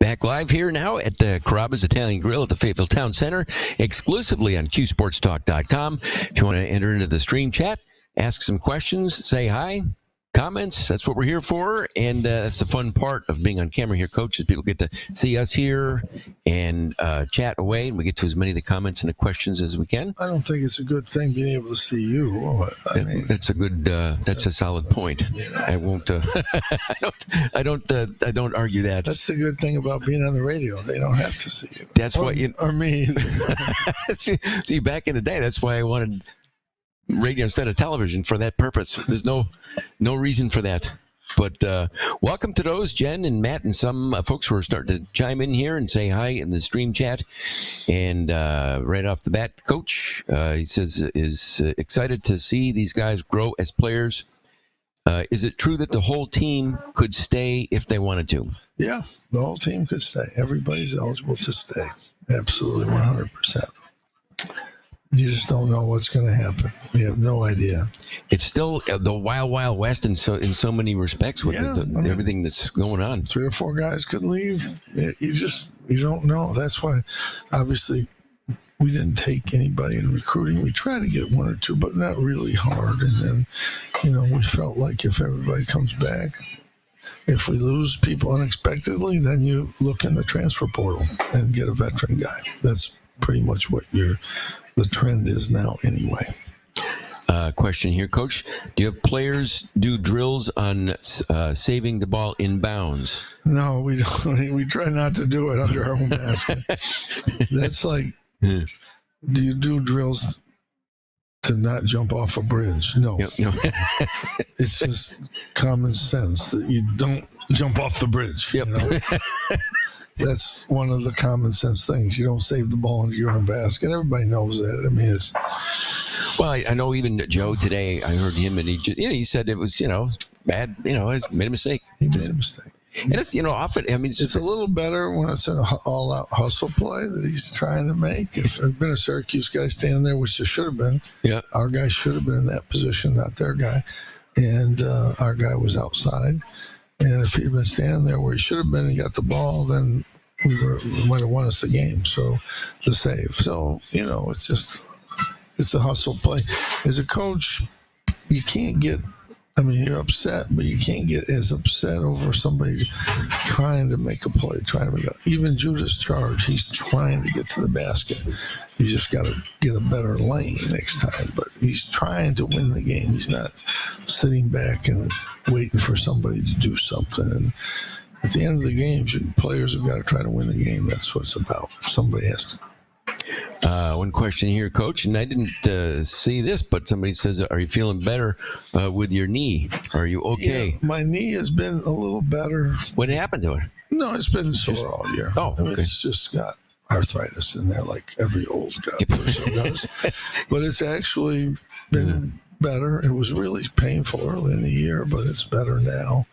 Back live here now at Carrabba's Italian Grill at the Fayetteville Town Center, exclusively on QSportsTalk.com. If you want to enter into the stream chat, ask some questions, say hi, comments, that's what we're here for. And that's the fun part of being on camera here, Coach, is people get to see us here and chat away, and we get to as many of the comments and the questions as we can. I don't think it's a good thing being able to see you. That's a good. That's a solid point. I won't. I don't argue that. That's the good thing about being on the radio. They don't have to see you. That's why. Or me. See, back in the day, that's why I wanted radio instead of television for that purpose. There's no reason for that. But welcome to those, Jen and Matt, and some folks who are starting to chime in here and say hi in the stream chat. And right off the bat, Coach, he says, is excited to see these guys grow as players. Is it true that the whole team could stay if they wanted to? Yeah, the whole team could stay. Everybody's eligible to stay. Absolutely, 100%. You just don't know what's going to happen. We have no idea. It's still the wild, wild west in so many respects with everything that's going on. 3 or 4 guys could leave. You don't know. That's why, obviously, we didn't take anybody in recruiting. We tried to get 1 or 2, but not really hard. And then, we felt like if everybody comes back, if we lose people unexpectedly, then you look in the transfer portal and get a veteran guy. That's pretty much what the trend is now anyway. Question here, Coach. Do you have players do drills on saving the ball in bounds? No, we don't. We try not to do it under our own basket. That's like, do you do drills to not jump off a bridge? No. It's just common sense that you don't jump off the bridge. Yep. That's one of the common sense things. You don't save the ball into your own basket. Everybody knows that. I mean, it's. Well, I know even Joe today, I heard him, and he said it was, bad, he made a mistake. He made a mistake. And it's, often, I mean, it's a little better when it's an all-out hustle play that he's trying to make. If there had been a Syracuse guy standing there, which there should have been, our guy should have been in that position, not their guy. And our guy was outside. And if he'd been standing there where he should have been and got the ball, then we might have won us the game. So the save. So, it's a hustle play. As a coach, you can't get, you're upset, but you can't get as upset over somebody trying to make a play, even Judah's charge, he's trying to get to the basket. He's just got to get a better lane next time, but he's trying to win the game. He's not sitting back and waiting for somebody to do something. And at the end of the game, players have got to try to win the game. That's what it's about. Somebody has to. One question here, Coach, and I didn't see this, but somebody says, are you feeling better with your knee? Are you okay? Yeah, my knee has been a little better. What happened to it? No, it's been sore all year. Oh, okay. It's just got arthritis in there like every old person does. But it's actually been better. It was really painful early in the year, but it's better now.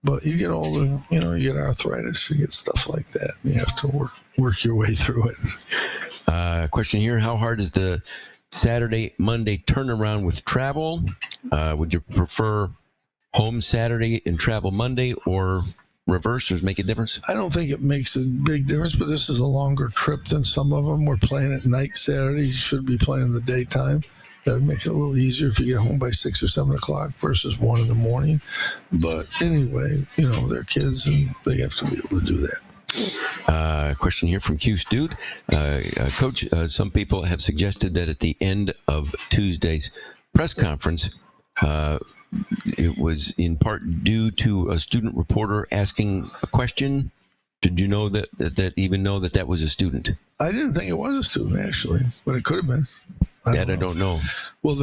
But you get older, you get arthritis, you get stuff like that, and you have to work your way through it. Question here, how hard is the Saturday-Monday turnaround with travel? Would you prefer home Saturday and travel Monday, or reverse? Does it make a difference? I don't think it makes a big difference, but this is a longer trip than some of them. We're playing at night Saturday. You should be playing in the daytime. That would make it a little easier if you get home by 6 or 7 o'clock versus 1 in the morning. But anyway, they're kids and they have to be able to do that. Question here from Q Dude. Coach, some people have suggested that at the end of Tuesday's press conference, it was in part due to a student reporter asking a question. Did you know that that was a student? I didn't think it was a student, actually, but it could have been. I don't know. Well,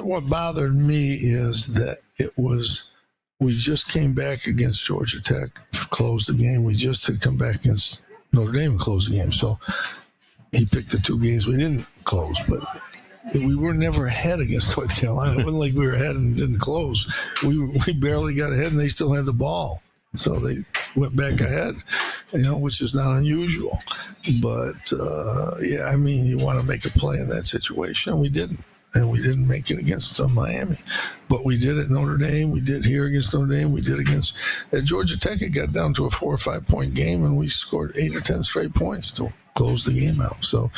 what bothered me is that we just came back against Georgia Tech, closed the game. We just had come back against Notre Dame and closed the game. So he picked the 2 games we didn't close, but we were never ahead against North Carolina. It wasn't like we were ahead and didn't close. We barely got ahead, and they still had the ball. So they went back ahead, which is not unusual. But, you want to make a play in that situation. We didn't. and we didn't make it against Miami. But we did at Notre Dame. We did here against Notre Dame. We did against at Georgia Tech. It got down to a 4 or 5 point game, and we scored 8 or 10 straight points to close the game out. So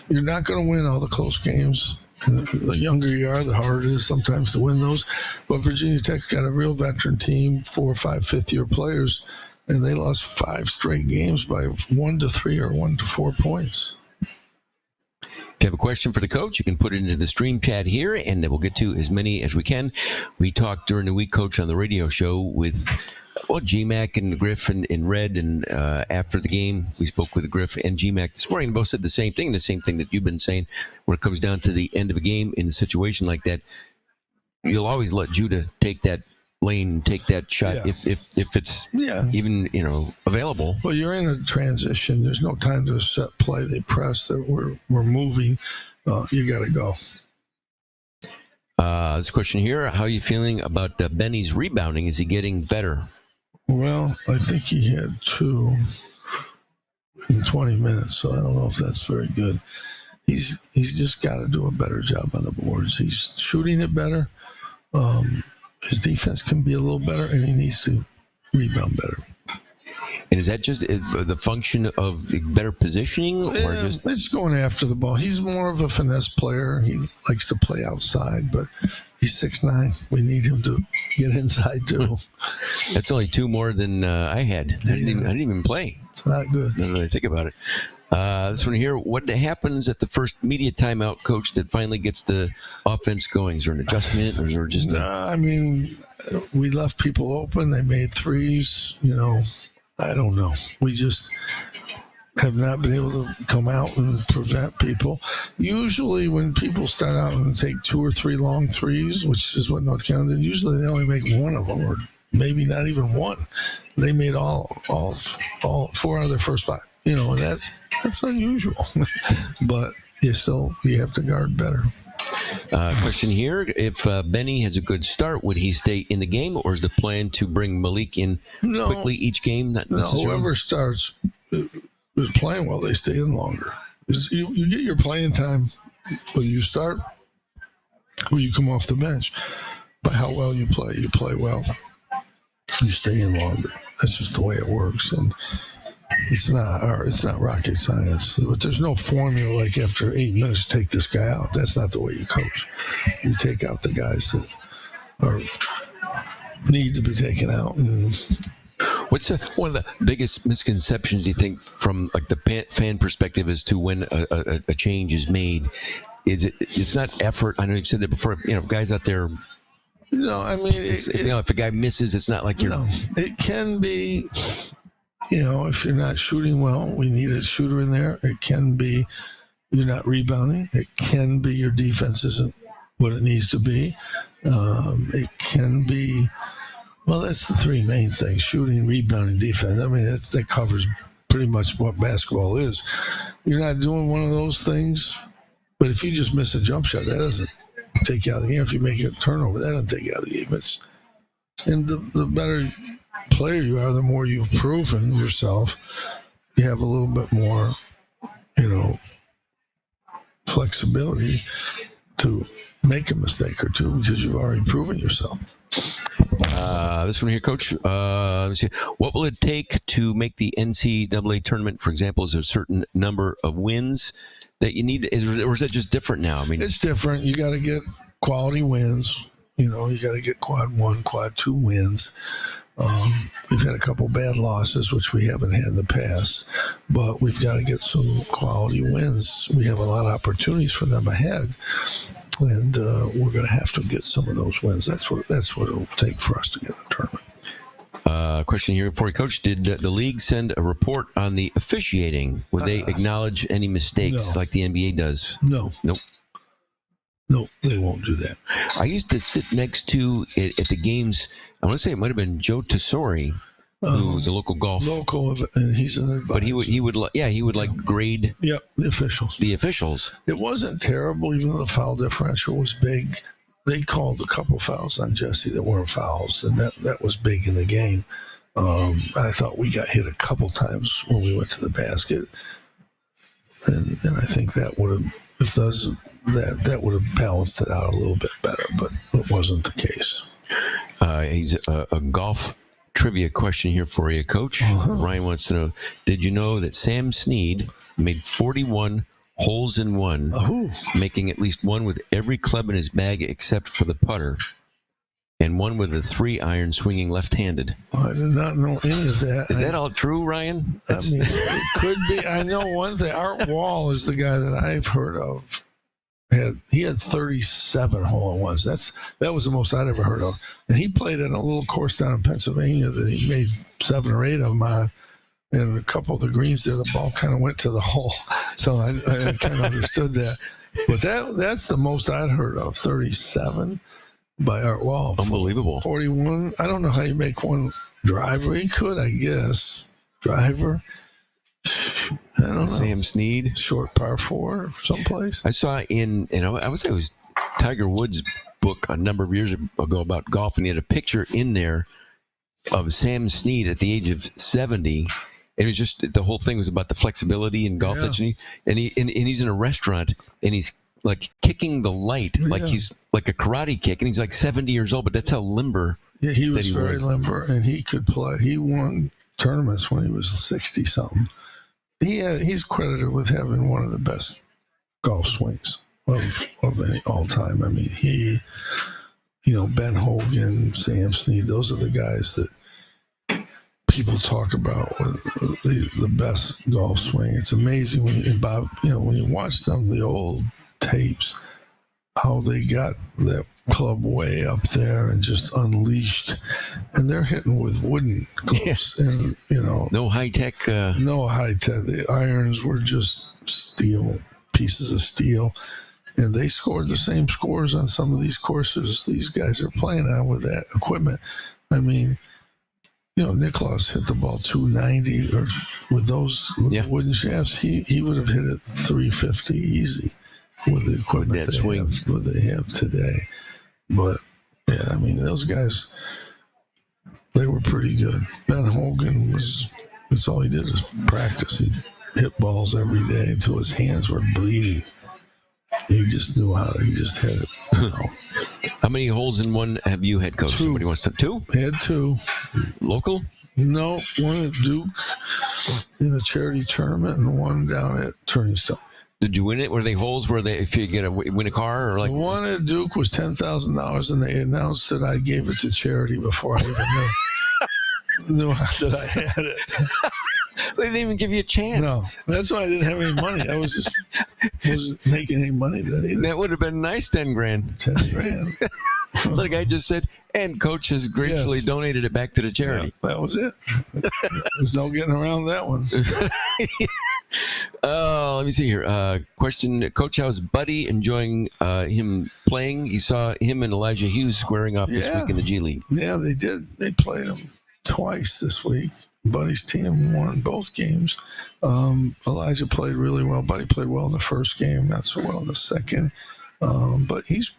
you're not going to win all the close games. And the younger you are, the harder it is sometimes to win those. But Virginia Tech's got a real veteran team, 4 or 5 fifth-year players, and they lost 5 straight games by 1 to 3 or 1 to 4 points. If you have a question for the coach, you can put it into the stream chat here, and we'll get to as many as we can. We talked during the week, Coach, on the radio show with GMAC and Griff and Red, and after the game, we spoke with Griff and GMAC this morning, and both said the same thing that you've been saying. When it comes down to the end of a game in a situation like that, you'll always let Judah take that lane, take that shot if it's even available. Well, you're in a transition. There's no time to set play. They press. We're moving. You got to go. This question here: how are you feeling about Benny's rebounding? Is he getting better? Well, I think he had 2 in 20 minutes, so I don't know if that's very good. He's just got to do a better job on the boards. He's shooting it better. His defense can be a little better, and he needs to rebound better. And is that just the function of better positioning, or just it's going after the ball? He's more of a finesse player. He likes to play outside, but he's 6'9". We need him to get inside too. That's only 2 more than I had. I didn't even play. It's not good. Now that I think about it. This one here: what happens at the first media timeout, Coach, that finally gets the offense going? Is there an adjustment, or is there just I mean, we left people open. They made threes. I don't know. We just have not been able to come out and prevent people. Usually when people start out and take 2 or 3 long threes, which is what North Carolina did, usually they only make 1 of them, or maybe not even 1. They made all 4 out of their first 5. That's unusual. But you have to guard better. Question here: if Benny has a good start, would he stay in the game, or is the plan to bring Malik in quickly each game? Not necessarily. Whoever starts is playing well, they stay in longer. You get your playing time whether you start or you come off the bench. By how well you play. You play well, you stay in longer. That's just the way it works. And it's not rocket science, but there's no formula like after 8 minutes take this guy out. That's not the way you coach. You take out the guys that need to be taken out. And what's one of the biggest misconceptions, do you think, from like the fan perspective, as to when a change is made? It's not effort. I know you've said that before. Guys out there. No, I mean, if a guy misses, it's not like you're. No, it can be. If you're not shooting well, we need a shooter in there. It can be you're not rebounding. It can be your defense isn't what it needs to be. It can be, that's the 3 main things: shooting, rebounding, defense. I mean, that covers pretty much what basketball is. You're not doing one of those things, but if you just miss a jump shot, that doesn't take you out of the game. If you make a turnover, that doesn't take you out of the game. And the better player you are, the more you've proven yourself. You have a little bit more, flexibility to make a mistake or 2 because you've already proven yourself. This one here, Coach. Let me see. What will it take to make the NCAA tournament? For example, is there a certain number of wins that you need, or is that just different now? I mean, it's different. You got to get quality wins. You got to get quad 1, quad 2 wins. We've had a couple bad losses, which we haven't had in the past, but we've got to get some quality wins. We have a lot of opportunities for them ahead, and we're going to have to get some of those wins. That's what it'll take for us to get the tournament. Question here for you, Coach. Did the league send a report on the officiating? Would they acknowledge any mistakes like the NBA does? No. Nope. No, they won't do that. I used to sit next to, at the games, I want to say it might have been Joe Tesori, who was a local golf. And he's an advisor. But he would grade. Yeah, the officials. The officials. It wasn't terrible, even though the foul differential was big. They called a couple fouls on Jesse that weren't fouls, and that was big in the game. I thought we got hit a couple times when we went to the basket, and I think that would have if that would have balanced it out a little bit better, but it wasn't the case. He's a golf trivia question here for you, Coach. Ryan wants to know, did you know that Sam Snead made 41 holes in one, making at least one with every club in his bag except for the putter, and one with a 3-iron swinging left-handed? I did not know any of that. Is that all true, Ryan? I mean, it could be. I know one thing. Art Wall is the guy that I've heard of. He had 37 hole-in-ones. That was the most I'd ever heard of. And he played in a little course down in Pennsylvania that he made 7 or 8 of them on. And a couple of the greens there, the ball kind of went to the hole. So I kind of understood that. But that's the most I'd heard of, 37 by Art Wall. Unbelievable. 41. I don't know how you make one driver. He could, I guess. Driver. I don't know. Sam Snead. Short par 4 someplace. I saw I would say it was Tiger Woods' book a number of years ago about golf, and he had a picture in there of Sam Snead at the age of 70. It was just, the whole thing was about the flexibility in golf that you need. And he's in a restaurant, and he's like kicking the light, like he's like a karate kick, and he's like 70 years old, but that's how limber. Yeah, he was very limber, and he could play. He won tournaments when he was 60-something. He's credited with having one of the best golf swings of any all time. I mean, Ben Hogan, Sam Snead, those are the guys that people talk about the best golf swing. It's amazing when you watch them, the old tapes, how they got that club way up there and just unleashed, and they're hitting with wooden clubs, and no high tech. The irons were just pieces of steel, and they scored the same scores on some of these courses these guys are playing on with that equipment. I mean, Nicklaus hit the ball 290, or with those wooden shafts, he would have hit it 350 easy with the equipment they have today. But yeah, I mean, those guys, they were pretty good. Ben Hogan that's all he did was practice. He hit balls every day until his hands were bleeding. He just knew how to. He just had it. How many holes in one have you had, Coach? 2. Somebody wants to 2? Had 2. Local? No, one at Duke in a charity tournament, and one down at Turning Stone. Did you win it? Were they holes where if you win a car, or like? The one at Duke was $10,000, and they announced that I gave it to charity before I even knew that I had it. They didn't even give you a chance. No, that's why I didn't have any money. I wasn't making any money then either. That would have been nice, $10,000. $10,000. So the guy just said, and Coach has graciously donated it back to the charity. Yeah, that was it. There's no getting around that one. Let me see here. Question: Coach, how's Buddy enjoying him playing? You saw him and Elijah Hughes squaring off this week in the G League. Yeah, they did. They played him twice this week. Buddy's team won both games. Elijah played really well. Buddy played well in the first game, not so well in the second. But he's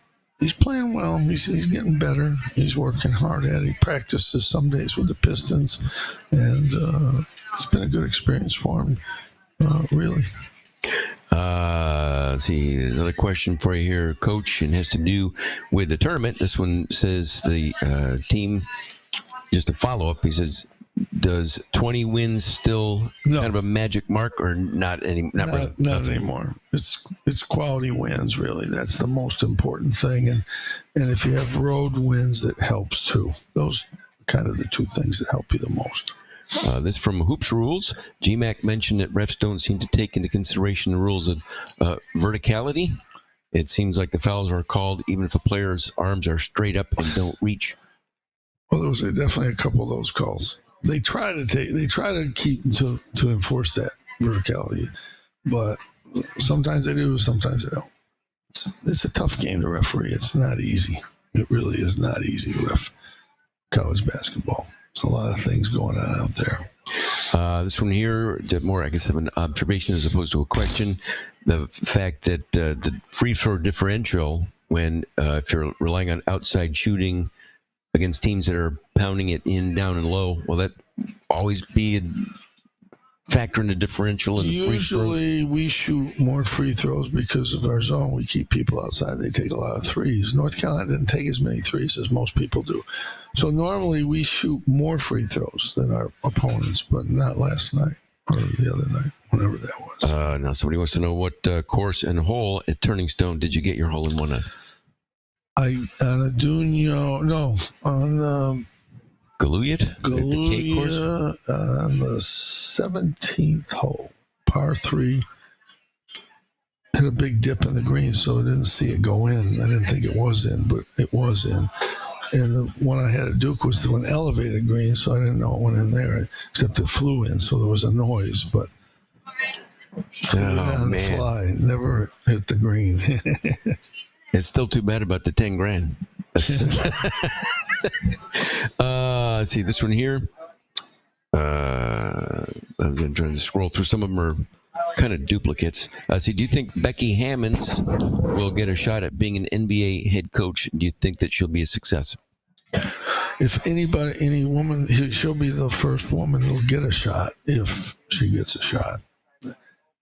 playing well. He's getting better. He's working hard at it. He practices some days with the Pistons, and it's been a good experience for him, really. Let's see, another question for you here, Coach, and has to do with the tournament. This one says the team, just a follow-up, he says, does 20 wins still kind of a magic mark, or not anymore? It's quality wins, really. That's the most important thing, and if you have road wins, it helps too. Those are kind of the 2 things that help you the most. This from Hoops Rules. GMAC mentioned that refs don't seem to take into consideration the rules of verticality. It seems like the fouls are called even if a player's arms are straight up and don't reach. Well, there was definitely a couple of those calls. They try to keep to enforce that verticality, but sometimes they do, sometimes they don't. It's a tough game to referee. It's not easy. It really is not easy to ref college basketball. There's a lot of things going on out there. This one here, more, I guess, of an observation as opposed to a question. The fact that the free throw differential, when if you're relying on outside shooting against teams that are pounding it in, down, and low, will that always be factor in the differential and the free throws? Usually we shoot more free throws because of our zone. We keep people outside. They take a lot of threes. North Carolina didn't take as many threes as most people do. So normally we shoot more free throws than our opponents, but not last night or the other night, whenever that was. Now somebody wants to know what course and hole at Turning Stone did you get your hole in one at? On Galuyat? The K course? On the 17th hole, par 3. Had a big dip in the green, so I didn't see it go in. I didn't think it was in, but it was in. And the one I had at Duke was the one elevated green, so I didn't know it went in there, except it flew in, so there was a noise, but flew down the fly, never hit the green. It's still too bad about the 10 grand. Let's see, this one here. I'm trying to scroll through. Some of them are kind of duplicates. Do you think Becky Hammonds will get a shot at being an NBA head coach? Do you think that she'll be a success? If any woman, she'll be the first woman who'll get a shot if she gets a shot.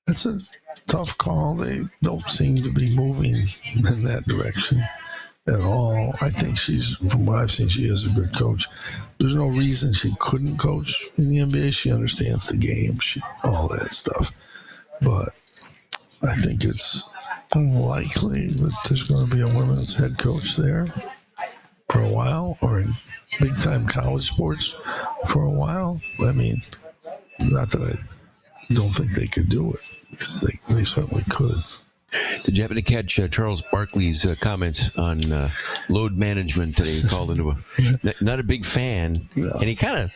That's a tough call. They don't seem to be moving in that direction at all. I think from what I've seen, she is a good coach. There's no reason she couldn't coach in the NBA. She understands the game, all that stuff. But I think it's unlikely that there's going to be a women's head coach there for a while, or in big-time college sports for a while. I mean, not that I don't think they could do it, because they certainly could. Did you happen to catch Charles Barkley's comments on load management today? He called into not a big fan, no. And he kind of,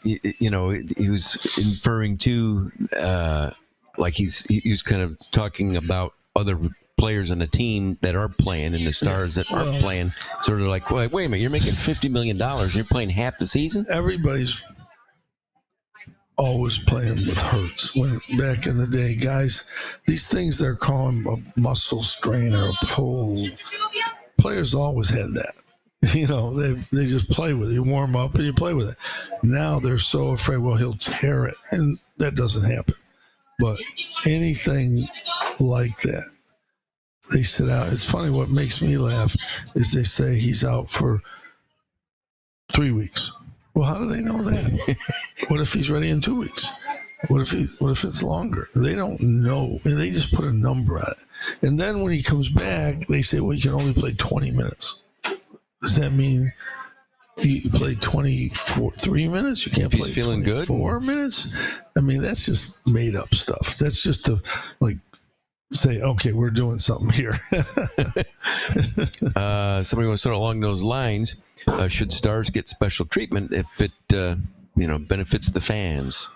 he was inferring to, like he was kind of talking about other players on the team that are playing and the stars that aren't playing. Sort of like, wait a minute, you're making $50 million and you're playing half the season? Everybody's always playing with hurts. When back in the day, guys, these things they're calling a muscle strain or a pull, players always had that. They just play with it. You warm up and you play with it. Now they're so afraid, well, he'll tear it, and that doesn't happen. But anything like that, they sit out. It's funny, what makes me laugh is they say he's out for 3 weeks. Well, how do they know that? What if he's ready in 2 weeks? What if it's longer? They don't know, and they just put a number on it. And then when he comes back, they say, well, you can only play 20 minutes. Does that mean you play 3 minutes? You can't play feeling 4 minutes? I mean, that's just made up stuff. That's just to say, okay, we're doing something here. Somebody wants to start along those lines. Should stars get special treatment if it benefits the fans?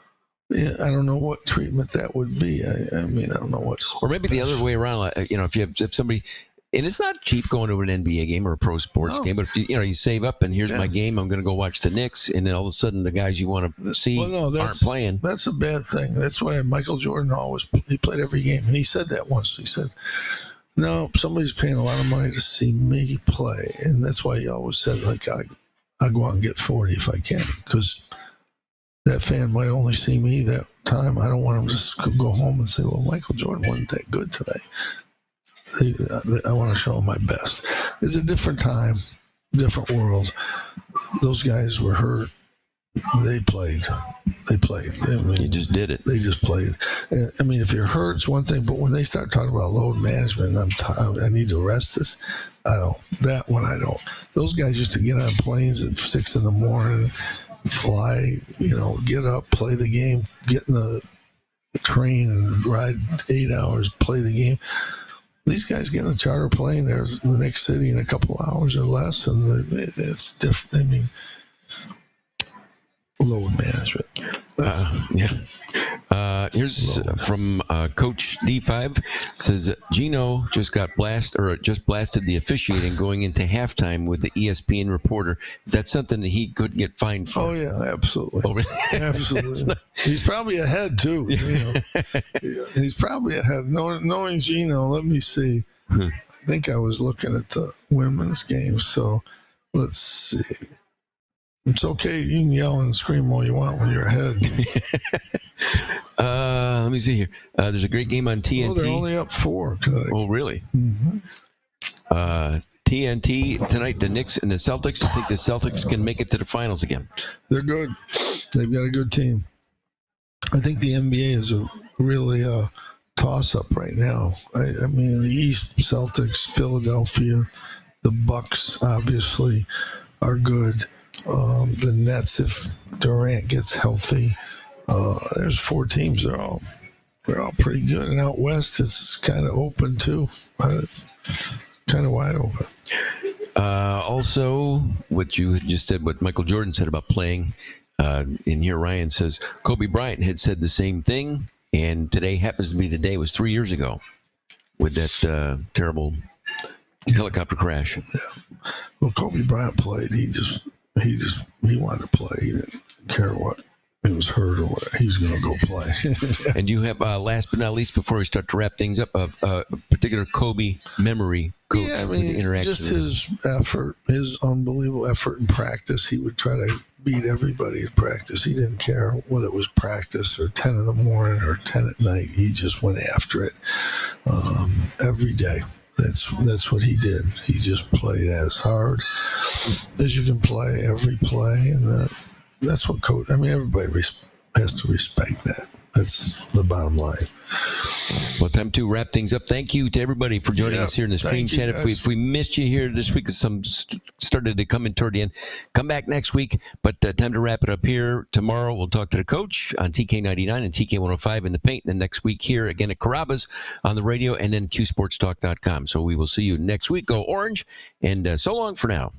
Yeah, I don't know what treatment that would be. I mean, I don't know what. Or maybe the other way around. If somebody. And it's not cheap going to an NBA game or a pro sports game, but if you save up and here's my game, I'm going to go watch the Knicks, and then all of a sudden the guys you want to see aren't playing. That's a bad thing. That's why Michael Jordan he played every game, and he said that once. He said, "No, somebody's paying a lot of money to see me play," and that's why he always said, I go out and get 40 if I can, because that fan might only see me that time. I don't want him to just go home and say, "Well, Michael Jordan wasn't that good today." I want to show them my best. It's a different time, different world. Those guys were hurt. They played. I mean, you just did it. They just played. I mean, if you're hurt, it's one thing, but when they start talking about load management, I need to rest this. I don't. That one, I don't. Those guys used to get on planes at 6 a.m, fly, get up, play the game, get in the train and ride 8 hours, play the game. These guys get in a charter plane. There's the next city in a couple hours or less, and it's different. I mean, load management. Here's from Coach D5. It says Gino just blasted the officiating going into halftime with the ESPN reporter. Is that something that he could get fined for? Oh yeah, absolutely. Oh, really? Absolutely. He's probably ahead too. He's probably ahead. Knowing Gino, let me see. I think I was looking at the women's game. So let's see. It's okay. You can yell and scream all you want when you're ahead. Let me see here. There's a great game on TNT. Oh, they're only up 4 tonight. Oh, really? Mm-hmm. TNT tonight, the Knicks and the Celtics. I think the Celtics can make it to the finals again. They're good. They've got a good team. I think the NBA is a really toss-up right now. I mean, in the East, Celtics, Philadelphia, the Bucks, obviously, are good. The Nets, if Durant gets healthy, there's 4 teams. They're all pretty good. And out west, it's kind of open too, kind of wide open. Also, what you just said, what Michael Jordan said about playing. In here, Ryan says Kobe Bryant had said the same thing, and today happens to be the day. It was 3 years ago with that terrible helicopter crash. Yeah. Well, Kobe Bryant played. He wanted to play. He didn't care what he was hurt or what. He's going to go play. And you have last but not least, before we start to wrap things up, a particular Kobe memory. Yeah, I mean, just his effort, his unbelievable effort in practice. He would try to beat everybody in practice. He didn't care whether it was practice or 10 in the morning or 10 at night. He just went after it every day. That's what he did. He just played as hard as you can play every play, and that's what coach. I mean, everybody has to respect that. That's the bottom line. Well, time to wrap things up. Thank you to everybody for joining us here in the Stream Chat. If we missed you here this week, some started to come in toward the end, come back next week. But time to wrap it up here. Tomorrow we'll talk to the coach on TK99 and TK105 in the paint. And then next week here again at Carrabba's on the radio and then QSportsTalk.com. So we will see you next week. Go Orange, and so long for now.